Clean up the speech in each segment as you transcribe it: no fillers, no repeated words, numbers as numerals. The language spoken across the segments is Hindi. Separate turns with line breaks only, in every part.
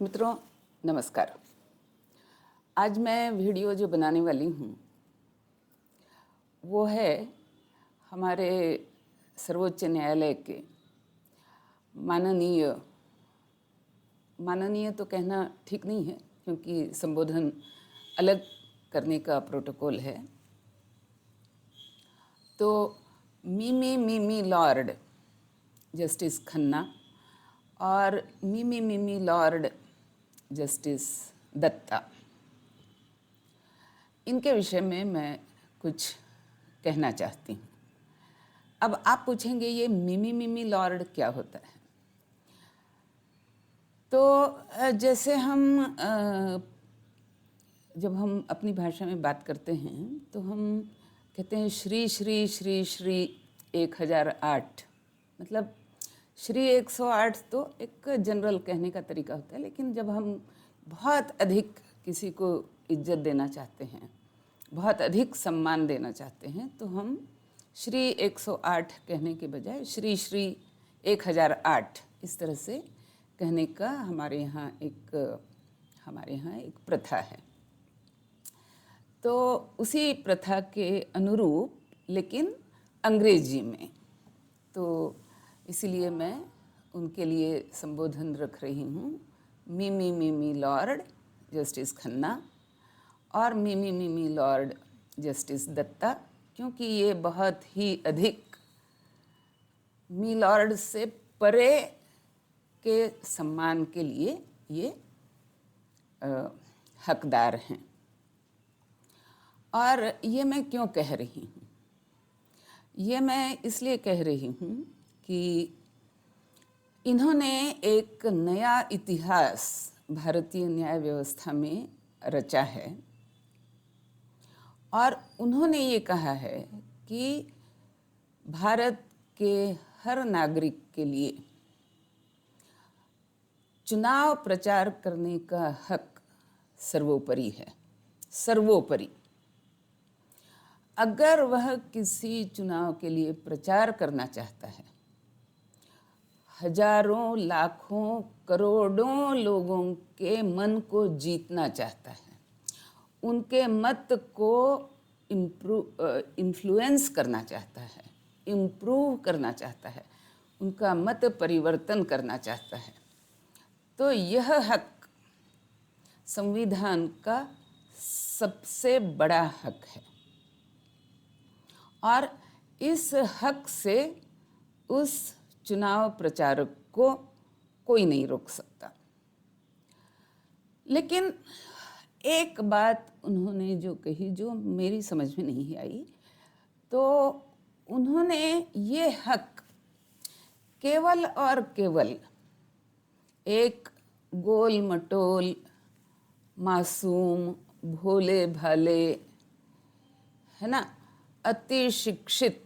मित्रों नमस्कार। आज मैं वीडियो जो बनाने वाली हूँ वो है हमारे सर्वोच्च न्यायालय के माननीय तो कहना ठीक नहीं है क्योंकि संबोधन अलग करने का प्रोटोकॉल है। तो मिमी लॉर्ड जस्टिस खन्ना और मिमी लॉर्ड जस्टिस दत्ता, इनके विषय में मैं कुछ कहना चाहती हूँ। अब आप पूछेंगे ये मिमी लॉर्ड क्या होता है। तो जैसे जब हम अपनी भाषा में बात करते हैं तो हम कहते हैं श्री श्री श्री श्री 1008, मतलब श्री 108 तो एक जनरल कहने का तरीका होता है, लेकिन जब हम बहुत अधिक किसी को इज्जत देना चाहते हैं, बहुत अधिक सम्मान देना चाहते हैं, तो हम श्री 108 कहने के बजाय श्री श्री 1008 इस तरह से कहने का हमारे यहाँ एक प्रथा है। तो उसी प्रथा के अनुरूप लेकिन अंग्रेजी में, तो इसीलिए मैं उनके लिए संबोधन रख रही हूँ मिमी लॉर्ड जस्टिस खन्ना और मिमी लॉर्ड जस्टिस दत्ता, क्योंकि ये बहुत ही अधिक मी लॉर्ड से परे के सम्मान के लिए ये हकदार हैं। और ये मैं क्यों कह रही हूँ? ये मैं इसलिए कह रही हूँ कि इन्होंने एक नया इतिहास भारतीय न्याय व्यवस्था में रचा है और उन्होंने ये कहा है कि भारत के हर नागरिक के लिए चुनाव प्रचार करने का हक सर्वोपरि है, सर्वोपरि। अगर वह किसी चुनाव के लिए प्रचार करना चाहता है, हजारों लाखों करोड़ों लोगों के मन को जीतना चाहता है, उनके मत को इन्फ्लुएंस करना चाहता है, इम्प्रूव करना चाहता है, उनका मत परिवर्तन करना चाहता है, तो यह हक संविधान का सबसे बड़ा हक है और इस हक से उस चुनाव प्रचारक को कोई नहीं रोक सकता। लेकिन एक बात उन्होंने जो कही जो मेरी समझ में नहीं आई, तो उन्होंने ये हक केवल और केवल एक गोल मटोल मासूम भोले भाले, है ना, अति शिक्षित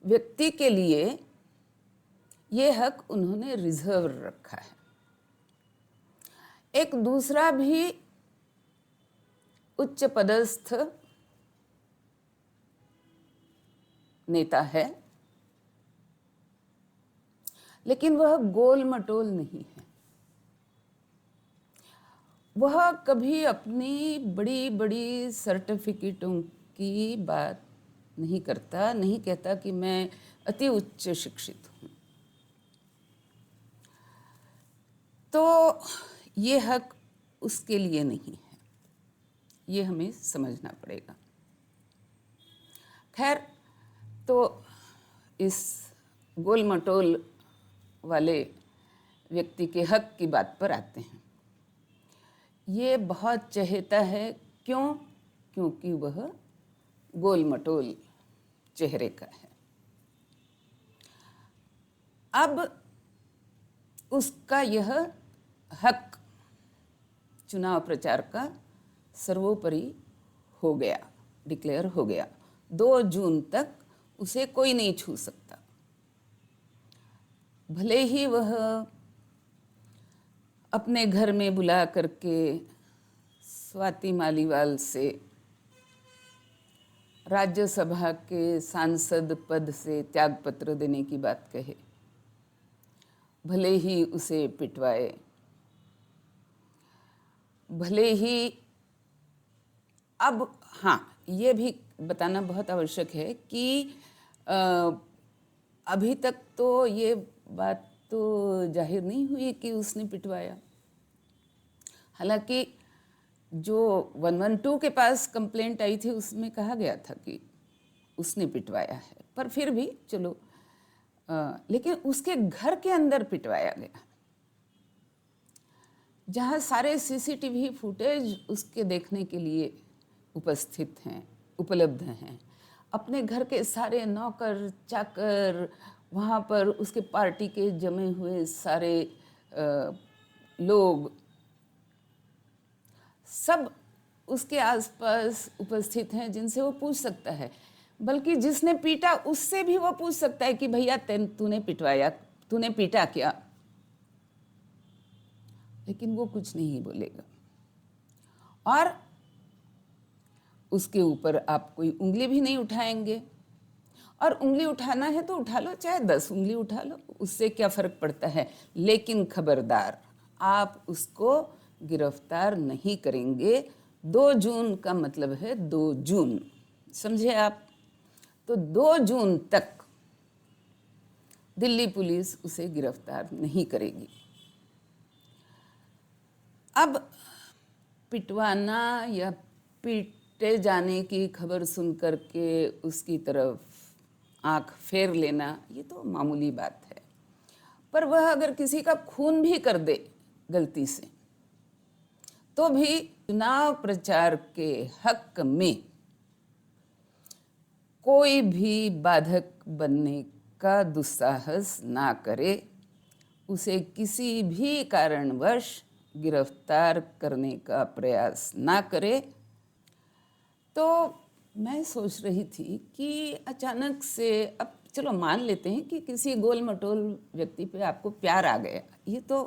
व्यक्ति के लिए ये हक उन्होंने रिजर्व रखा है। एक दूसरा भी उच्च पदस्थ नेता है, लेकिन वह गोल मटोल नहीं है। वह कभी अपनी बड़ी बड़ी सर्टिफिकेटों की बात नहीं करता, नहीं कहता कि मैं अति उच्च शिक्षित हूँ। तो ये हक उसके लिए नहीं है, ये हमें समझना पड़ेगा। खैर, तो इस गोल मटोल वाले व्यक्ति के हक की बात पर आते हैं। ये बहुत चहेता है, क्यों? क्योंकि वह गोल मटोल चेहरे का है। अब उसका यह हक चुनाव प्रचार का सर्वोपरि हो गया, डिक्लेयर हो गया। 2 जून तक उसे कोई नहीं छू सकता, भले ही वह अपने घर में बुला करके स्वाति मालीवाल से राज्यसभा के सांसद पद से त्यागपत्र देने की बात कहे, भले ही उसे पिटवाए, भले ही। अब हाँ, ये भी बताना बहुत आवश्यक है कि अ, अभी तक तो ये बात तो जाहिर नहीं हुई कि उसने पिटवाया। हालांकि जो 112 के पास कंप्लेंट आई थी उसमें कहा गया था कि उसने पिटवाया है, पर फिर भी चलो, लेकिन उसके घर के अंदर पिटवाया गया, जहाँ सारे सीसीटीवी फुटेज उसके देखने के लिए उपस्थित हैं, उपलब्ध हैं। अपने घर के सारे नौकर चाकर, वहाँ पर उसके पार्टी के जमे हुए सारे लोग, सब उसके आसपास उपस्थित हैं, जिनसे वो पूछ सकता है। बल्कि जिसने पीटा उससे भी वो पूछ सकता है कि भैया तूने पिटवाया, तूने पीटा क्या? लेकिन वो कुछ नहीं बोलेगा। और उसके ऊपर आप कोई उंगली भी नहीं उठाएंगे। और उंगली उठाना है तो उठा लो, चाहे 10 उंगली उठा लो, उससे क्या फर्क पड़ता है। लेकिन खबरदार, आप उसको गिरफ्तार नहीं करेंगे। 2 जून का मतलब है 2 जून, समझे आप? तो 2 जून तक दिल्ली पुलिस उसे गिरफ्तार नहीं करेगी। अब पिटवाना या पीटे जाने की खबर सुन करके उसकी तरफ आंख फेर लेना, ये तो मामूली बात है। पर वह अगर किसी का खून भी कर दे गलती से, तो भी चुनाव प्रचार के हक में कोई भी बाधक बनने का दुस्साहस ना करे, उसे किसी भी कारणवश गिरफ्तार करने का प्रयास ना करे। तो मैं सोच रही थी कि अचानक से, अब चलो मान लेते हैं कि किसी गोल मटोल व्यक्ति पे आपको प्यार आ गया, ये तो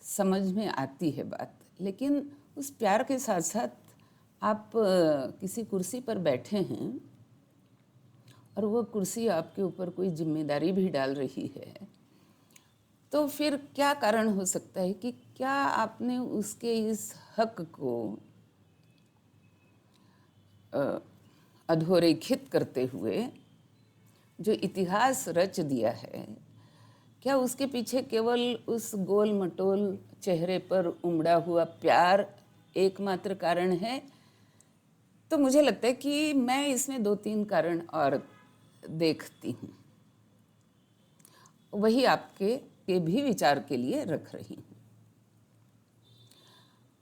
समझ में आती है बात। लेकिन उस प्यार के साथ साथ आप किसी कुर्सी पर बैठे हैं और वो कुर्सी आपके ऊपर कोई जिम्मेदारी भी डाल रही है, तो फिर क्या कारण हो सकता है कि क्या आपने उसके इस हक को अधोरेखित करते हुए जो इतिहास रच दिया है, क्या उसके पीछे केवल उस गोल मटोल चेहरे पर उमड़ा हुआ प्यार एकमात्र कारण है? तो मुझे लगता है कि मैं इसमें 2-3 कारण और देखती हूँ, वही आपके के भी विचार के लिए रख रही हूँ।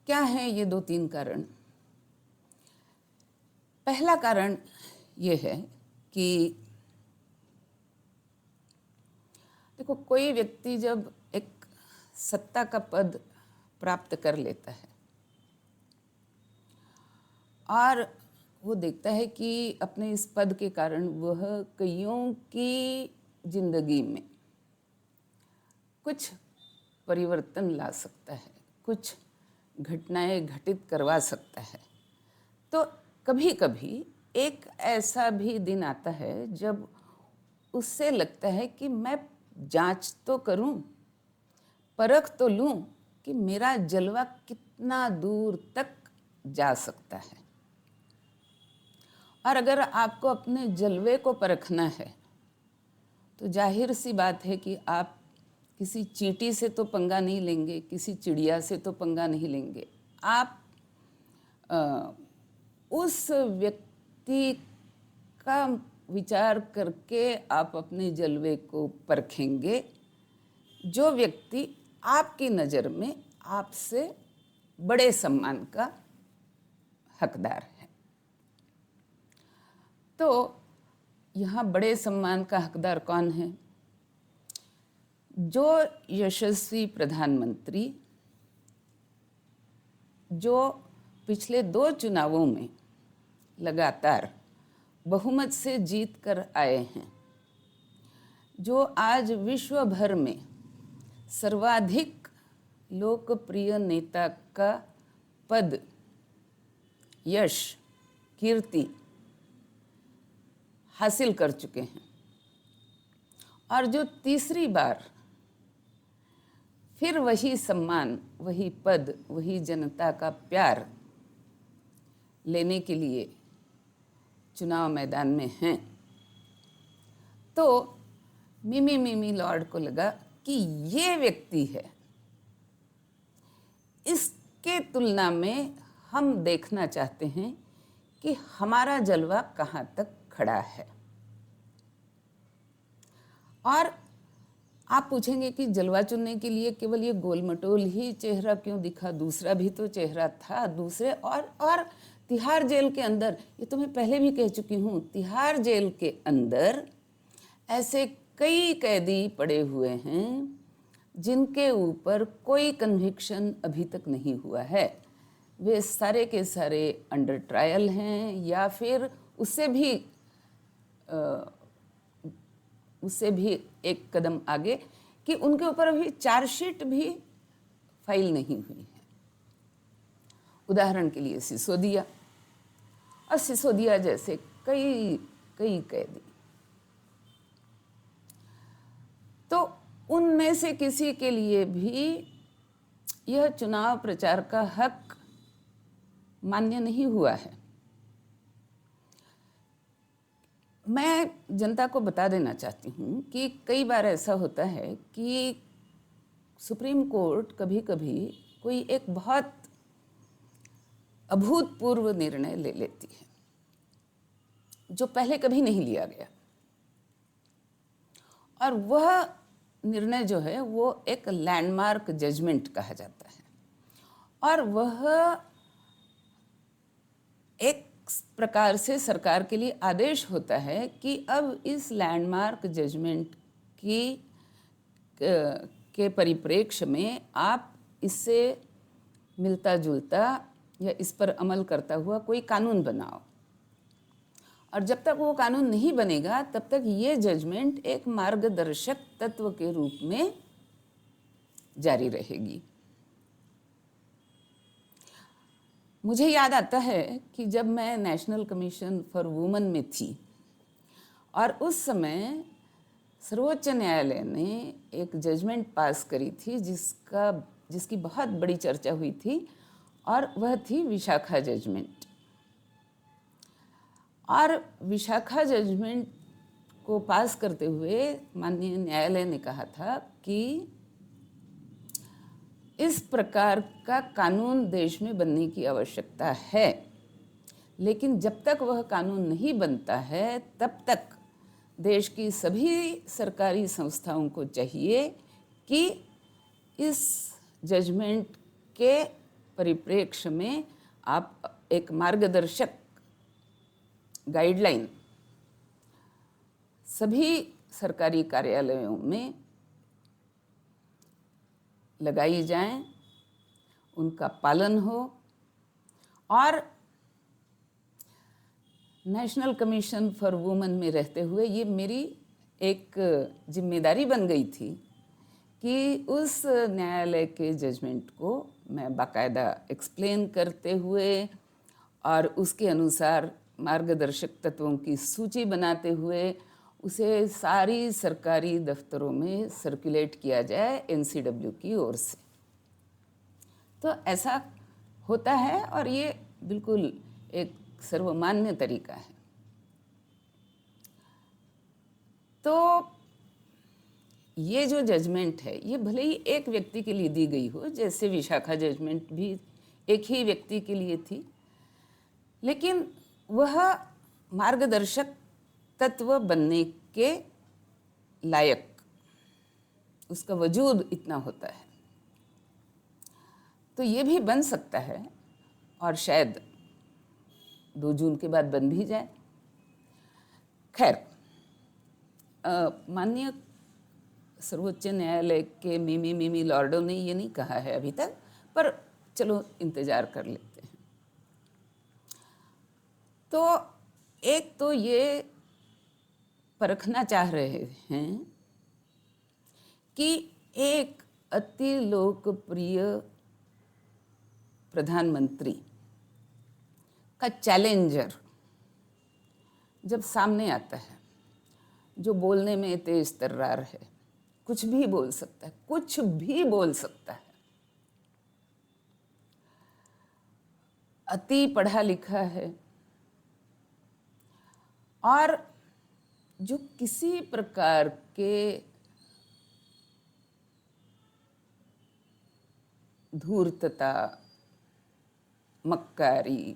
क्या है ये 2-3 कारण? पहला कारण ये है कि देखो, कोई व्यक्ति जब एक सत्ता का पद प्राप्त कर लेता है और वो देखता है कि अपने इस पद के कारण वह कईयों की जिंदगी में कुछ परिवर्तन ला सकता है, कुछ घटनाएं घटित करवा सकता है, तो कभी कभी एक ऐसा भी दिन आता है जब उससे लगता है कि मैं जांच तो करूं, परख तो लूं कि मेरा जलवा कितना दूर तक जा सकता है। और अगर आपको अपने जलवे को परखना है तो जाहिर सी बात है कि आप किसी चींटी से तो पंगा नहीं लेंगे, किसी चिड़िया से तो पंगा नहीं लेंगे। आप उस व्यक्ति का विचार करके आप अपने जलवे को परखेंगे जो व्यक्ति आपकी नज़र में आपसे बड़े सम्मान का हकदार है। तो यहाँ बड़े सम्मान का हकदार कौन है? जो यशस्वी प्रधानमंत्री जो पिछले 2 चुनावों में लगातार बहुमत से जीत कर आए हैं, जो आज विश्व भर में सर्वाधिक लोकप्रिय नेता का पद, यश, कीर्ति हासिल कर चुके हैं, और जो तीसरी बार फिर वही सम्मान, वही पद, वही जनता का प्यार लेने के लिए चुनाव मैदान में हैं। तो मिमी मिमी लॉर्ड को लगा कि ये व्यक्ति है, इसके तुलना में हम देखना चाहते हैं कि हमारा जलवा कहाँ तक खड़ा है। और आप पूछेंगे कि जलवा चुनने के लिए केवल ये गोलमटोल ही चेहरा क्यों दिखा, दूसरा भी तो चेहरा था, दूसरे और तिहाड़ जेल के अंदर, ये तो मैं पहले भी कह चुकी हूँ, तिहाड़ जेल के अंदर ऐसे कई कैदी पड़े हुए हैं जिनके ऊपर कोई कन्विक्शन अभी तक नहीं हुआ है। वे सारे के सारे अंडर ट्रायल हैं, या फिर उससे भी एक कदम आगे कि उनके ऊपर अभी चार्जशीट भी फाइल नहीं हुई है। उदाहरण के लिए सिसोदिया, और सिसोदिया जैसे कई कई कैदी। तो उनमें से किसी के लिए भी यह चुनाव प्रचार का हक मान्य नहीं हुआ है। मैं जनता को बता देना चाहती हूँ कि कई बार ऐसा होता है कि सुप्रीम कोर्ट कभी कभी कोई एक बहुत अभूतपूर्व निर्णय ले लेती है जो पहले कभी नहीं लिया गया, और वह निर्णय जो है वो एक लैंडमार्क जजमेंट कहा जाता है, और वह एक प्रकार से सरकार के लिए आदेश होता है कि अब इस लैंडमार्क जजमेंट के परिप्रेक्ष्य में आप इससे मिलता जुलता या इस पर अमल करता हुआ कोई कानून बनाओ। और जब तक वो कानून नहीं बनेगा तब तक ये जजमेंट एक मार्गदर्शक तत्व के रूप में जारी रहेगी। मुझे याद आता है कि जब मैं नेशनल कमीशन फॉर वुमेन में थी, और उस समय सर्वोच्च न्यायालय ने एक जजमेंट पास करी थी जिसकी बहुत बड़ी चर्चा हुई थी, और वह थी विशाखा जजमेंट। और विशाखा जजमेंट को पास करते हुए माननीय न्यायालय ने कहा था कि इस प्रकार का कानून देश में बनने की आवश्यकता है, लेकिन जब तक वह कानून नहीं बनता है तब तक देश की सभी सरकारी संस्थाओं को चाहिए कि इस जजमेंट के परिप्रेक्ष्य में आप एक मार्गदर्शक गाइडलाइन सभी सरकारी कार्यालयों में लगाई जाएं, उनका पालन हो। और नेशनल कमीशन फॉर वुमेन में रहते हुए ये मेरी एक जिम्मेदारी बन गई थी कि उस न्यायालय के जजमेंट को मैं बाकायदा एक्सप्लेन करते हुए और उसके अनुसार मार्गदर्शक तत्वों की सूची बनाते हुए उसे सारी सरकारी दफ्तरों में सर्कुलेट किया जाए एनसीडब्ल्यू की ओर से। तो ऐसा होता है, और ये बिल्कुल एक सर्वमान्य तरीका है। तो ये जो जजमेंट है ये भले ही एक व्यक्ति के लिए दी गई हो, जैसे विशाखा जजमेंट भी एक ही व्यक्ति के लिए थी, लेकिन वह मार्गदर्शक तत्व बनने के लायक, उसका वजूद इतना होता है। तो ये भी बन सकता है, और शायद 2 जून के बाद बन भी जाए। खैर, माननीय सर्वोच्च न्यायालय के मिमी लॉर्डों ने ये नहीं कहा है अभी तक, पर चलो इंतज़ार कर लेते हैं। तो एक तो ये परखना चाह रहे हैं कि एक अति लोकप्रिय प्रधानमंत्री का चैलेंजर जब सामने आता है, जो बोलने में तेज तर्रार है, कुछ भी बोल सकता है, कुछ भी बोल सकता है। अति पढ़ा लिखा है और जो किसी प्रकार के धूर्तता, मक्कारी,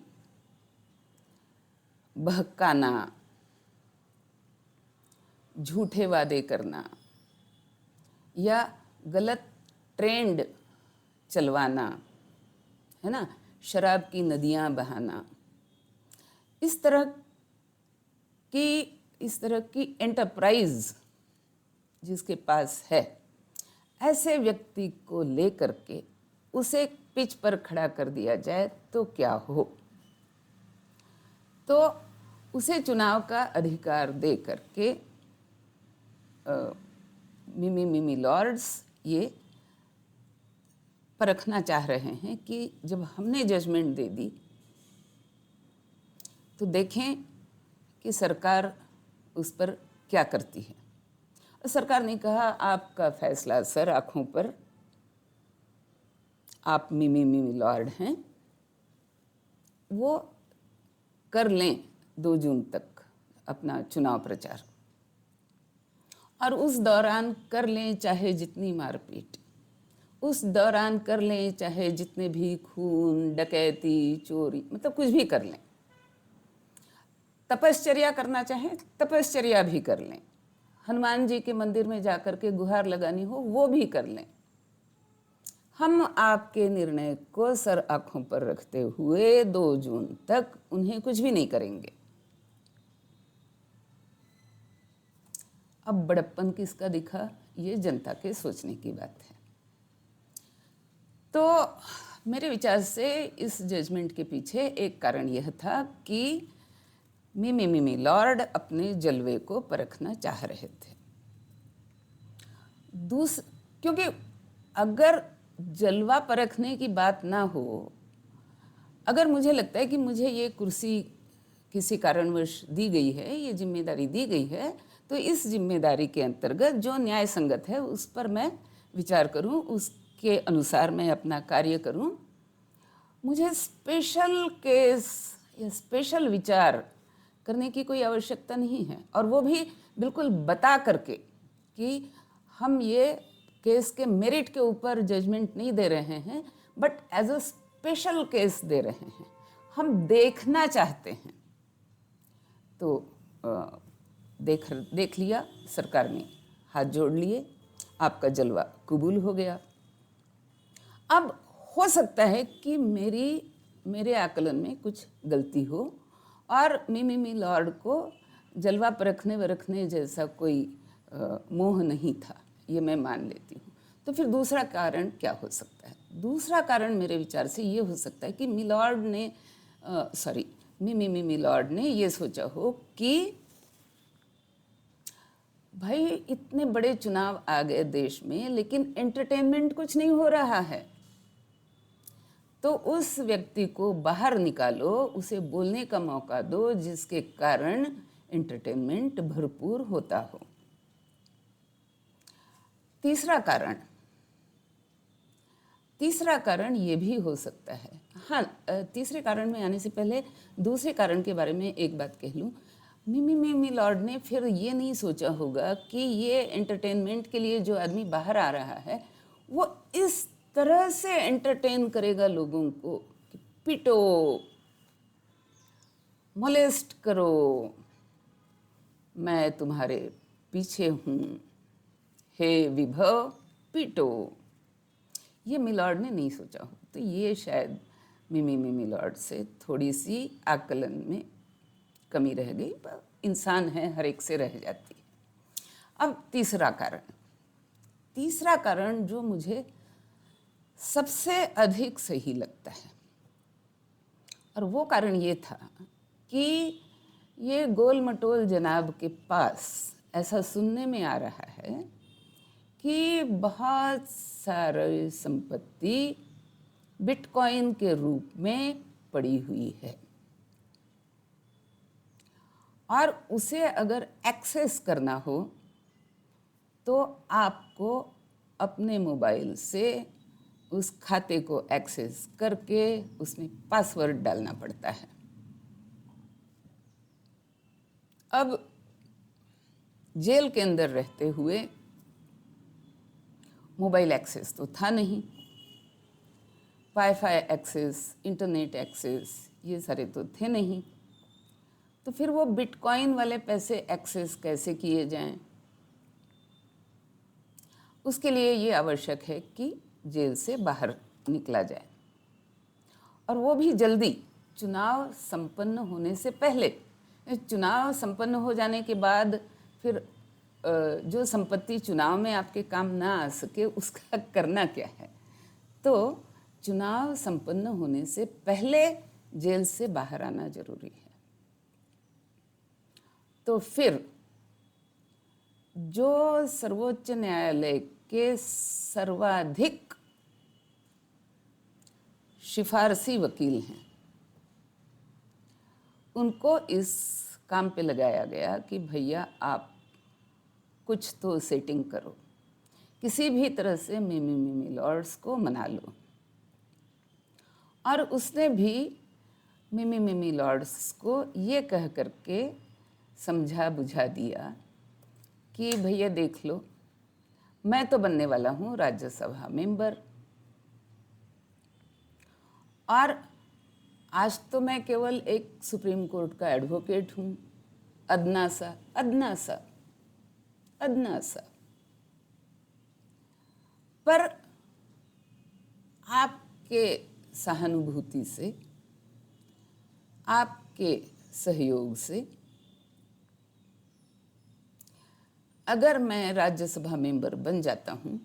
बहकाना, झूठे वादे करना या गलत ट्रेंड चलवाना, है ना, शराब की नदियां बहाना, इस तरह की एंटरप्राइज जिसके पास है, ऐसे व्यक्ति को लेकर के उसे पिच पर खड़ा कर दिया जाए तो क्या हो। तो उसे चुनाव का अधिकार दे करके मिमी लॉर्ड्स ये परखना चाह रहे हैं कि जब हमने जजमेंट दे दी तो देखें कि सरकार उस पर क्या करती है। और सरकार ने कहा आपका फैसला सर, आँखों पर, आप मिमी लॉर्ड हैं, वो कर लें 2 जून तक अपना चुनाव प्रचार, और उस दौरान कर लें चाहे जितनी मारपीट, उस दौरान कर लें चाहे जितने भी खून, डकैती, चोरी, मतलब कुछ भी कर लें। तपश्चर्या करना चाहें तपश्चर्या भी कर लें, हनुमान जी के मंदिर में जाकर के गुहार लगानी हो वो भी कर लें। हम आपके निर्णय को सर आंखों पर रखते हुए 2 जून तक उन्हें कुछ भी नहीं करेंगे। अब बड़प्पन किसका दिखा, ये जनता के सोचने की बात है। तो मेरे विचार से इस जजमेंट के पीछे एक कारण यह था कि मिमी लॉर्ड अपने जलवे को परखना चाह रहे थे। क्योंकि अगर जलवा परखने की बात ना हो, अगर मुझे लगता है कि मुझे ये कुर्सी किसी कारणवश दी गई है, ये जिम्मेदारी दी गई है, तो इस जिम्मेदारी के अंतर्गत जो न्याय संगत है उस पर मैं विचार करूं, उसके अनुसार मैं अपना कार्य करूं। मुझे स्पेशल केस या स्पेशल विचार करने की कोई आवश्यकता नहीं है, और वो भी बिल्कुल बता करके कि हम ये केस के मेरिट के ऊपर जजमेंट नहीं दे रहे हैं, but as a special case दे रहे हैं, हम देखना चाहते हैं। तो देख लिया, सरकार ने हाथ जोड़ लिए, आपका कबूल हो गया। अब हो सकता है कि मेरे आकलन में कुछ गलती हो और मिमी लॉर्ड को जलवा परखने जैसा कोई मोह नहीं था, ये मैं मान लेती हूँ। तो फिर दूसरा कारण क्या हो सकता है? दूसरा कारण मेरे विचार से ये हो सकता है कि मिमी लॉर्ड ने ये सोचा हो कि भाई इतने बड़े चुनाव आ गए देश में, लेकिन एंटरटेनमेंट कुछ नहीं हो रहा है, तो उस व्यक्ति को बाहर निकालो, उसे बोलने का मौका दो जिसके कारण एंटरटेनमेंट भरपूर होता हो। तीसरा कारण ये भी हो सकता है। हाँ, तीसरे कारण में आने से पहले दूसरे कारण के बारे में एक बात कह लूँ। मिमी लॉर्ड ने फिर ये नहीं सोचा होगा कि ये एंटरटेनमेंट के लिए जो आदमी बाहर आ रहा है वो इस तरह से एंटरटेन करेगा लोगों को कि पीटो, मोलेस्ट करो, मैं तुम्हारे पीछे हूँ, हे विभव पीटो। ये मिलॉर्ड ने नहीं सोचा हो, तो ये शायद मिमी लॉर्ड से थोड़ी सी आकलन में कमी रह गई, पर इंसान है, हर एक से रह जाती है। अब तीसरा कारण जो मुझे सबसे अधिक सही लगता है, और वो कारण ये था कि ये गोल मटोल जनाब के पास ऐसा सुनने में आ रहा है कि बहुत सारी संपत्ति बिटकॉइन के रूप में पड़ी हुई है, और उसे अगर एक्सेस करना हो तो आपको अपने मोबाइल से उस खाते को एक्सेस करके उसमें पासवर्ड डालना पड़ता है। अब जेल के अंदर रहते हुए मोबाइल एक्सेस तो था नहीं, वाईफाई एक्सेस, इंटरनेट एक्सेस ये सारे तो थे नहीं। तो फिर वो बिटकॉइन वाले पैसे एक्सेस कैसे किए जाएं? उसके लिए ये आवश्यक है कि जेल से बाहर निकला जाए, और वो भी जल्दी, चुनाव संपन्न होने से पहले। चुनाव संपन्न हो जाने के बाद फिर जो संपत्ति चुनाव में आपके काम ना आ सके उसका करना क्या है? तो चुनाव संपन्न होने से पहले जेल से बाहर आना जरूरी है। तो फिर जो सर्वोच्च न्यायालय के सर्वाधिक सिफारसी वकील हैं, उनको इस काम पे लगाया गया कि भैया आप कुछ तो सेटिंग करो, किसी भी तरह से मिमी लॉर्ड्स को मना लो। और उसने भी मिमी लॉर्ड्स को ये कह करके समझा बुझा दिया कि भैया देख लो, मैं तो बनने वाला हूँ राज्यसभा मेंबर, और आज तो मैं केवल एक सुप्रीम कोर्ट का एडवोकेट हूँ, अदना सा अदना सा अदना सा। पर आपके सहानुभूति से, आपके सहयोग से अगर मैं राज्यसभा मेंबर बन जाता हूँ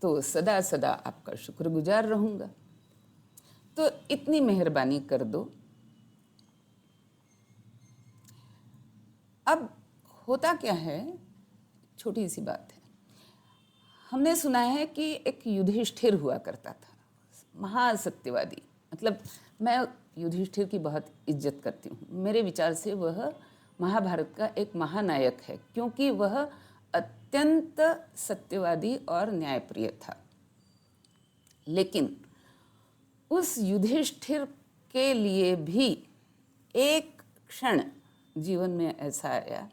तो सदा सदा आपका शुक्रगुजार रहूँगा। तो इतनी मेहरबानी कर दो। अब होता क्या है, छोटी सी बात है। हमने सुना है कि एक युधिष्ठिर हुआ करता था, महासत्यवादी। मतलब मैं युधिष्ठिर की बहुत इज्जत करती हूँ। मेरे विचार से वह महाभारत का एक महानायक है, क्योंकि वह अत्यंत सत्यवादी और न्यायप्रिय था। लेकिन उस युधिष्ठिर के लिए भी एक क्षण जीवन में ऐसा आया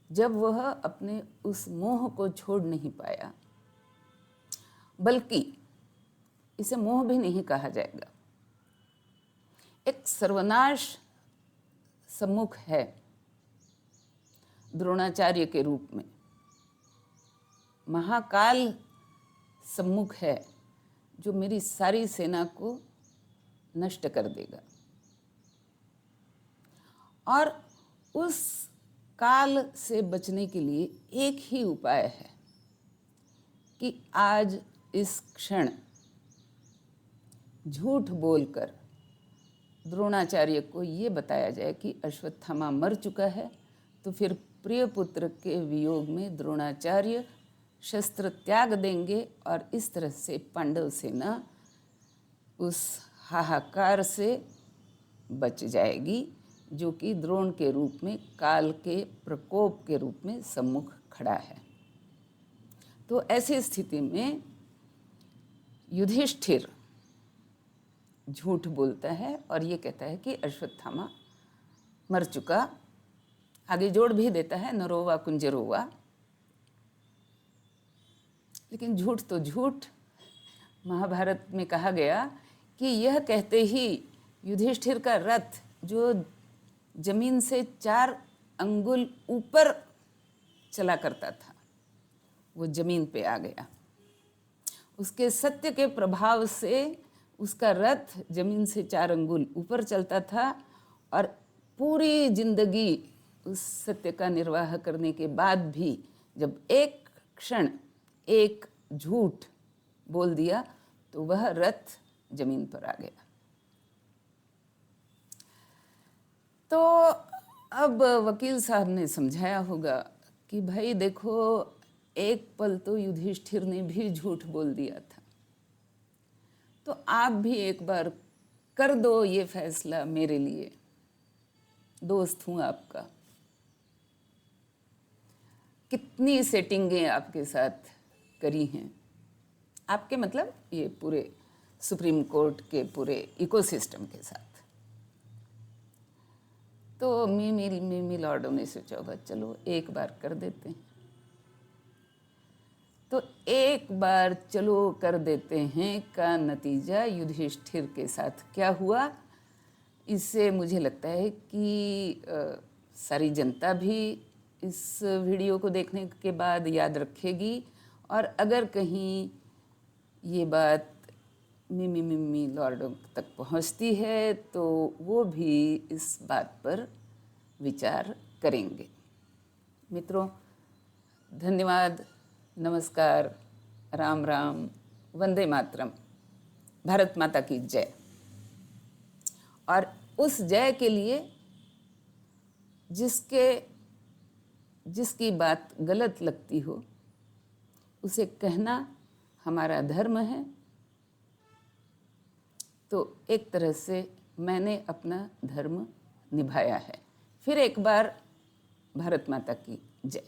जब वह अपने उस मोह को छोड़ नहीं पाया, बल्कि इसे मोह भी नहीं कहा जाएगा, एक सर्वनाश सम्मुख है द्रोणाचार्य के रूप में, महाकाल सम्मुख है जो मेरी सारी सेना को नष्ट कर देगा। और उस काल से बचने के लिए एक ही उपाय है कि आज इस क्षण झूठ बोलकर द्रोणाचार्य को ये बताया जाए कि अश्वत्थामा मर चुका है। तो फिर प्रिय पुत्र के वियोग में द्रोणाचार्य शस्त्र त्याग देंगे और इस तरह से पांडव सेना उस हाहाकार से बच जाएगी जो कि द्रोण के रूप में, काल के प्रकोप के रूप में सम्मुख खड़ा है। तो ऐसी स्थिति में युधिष्ठिर झूठ बोलता है और ये कहता है कि अश्वत्थामा मर चुका। आगे जोड़ भी देता है नरोवा कुंजरोवा। लेकिन झूठ तो झूठ। महाभारत में कहा गया कि यह कहते ही युधिष्ठिर का रथ, जो जमीन से 4 अंगुल ऊपर चला करता था, वो जमीन पे आ गया। उसके सत्य के प्रभाव से उसका रथ जमीन से 4 अंगुल ऊपर चलता था, और पूरी जिंदगी उस सत्य का निर्वाह करने के बाद भी जब एक क्षण एक झूठ बोल दिया तो वह रथ जमीन पर आ गया। तो अब वकील साहब ने समझाया होगा कि भाई देखो, एक पल तो युधिष्ठिर ने भी झूठ बोल दिया था, तो आप भी एक बार कर दो ये फैसला मेरे लिए, दोस्त हूं आपका। कितनी सेटिंगें आपके साथ करी हैं, आपके मतलब ये पूरे सुप्रीम कोर्ट के पूरे इकोसिस्टम के साथ। तो मिमी लॉर्डों ने सोचा होगा चलो एक बार कर देते हैं। तो एक बार चलो कर देते हैं का नतीजा युधिष्ठिर के साथ क्या हुआ, इससे मुझे लगता है कि सारी जनता भी इस वीडियो को देखने के बाद याद रखेगी। और अगर कहीं ये बात मिमी लॉर्डों तक पहुंचती है तो वो भी इस बात पर विचार करेंगे। मित्रों, धन्यवाद, नमस्कार, राम राम, वंदे मातरम, भारत माता की जय। और उस जय के लिए जिसकी बात गलत लगती हो उसे कहना हमारा धर्म है। तो एक तरह से मैंने अपना धर्म निभाया है। फिर एक बार भारत माता की जय।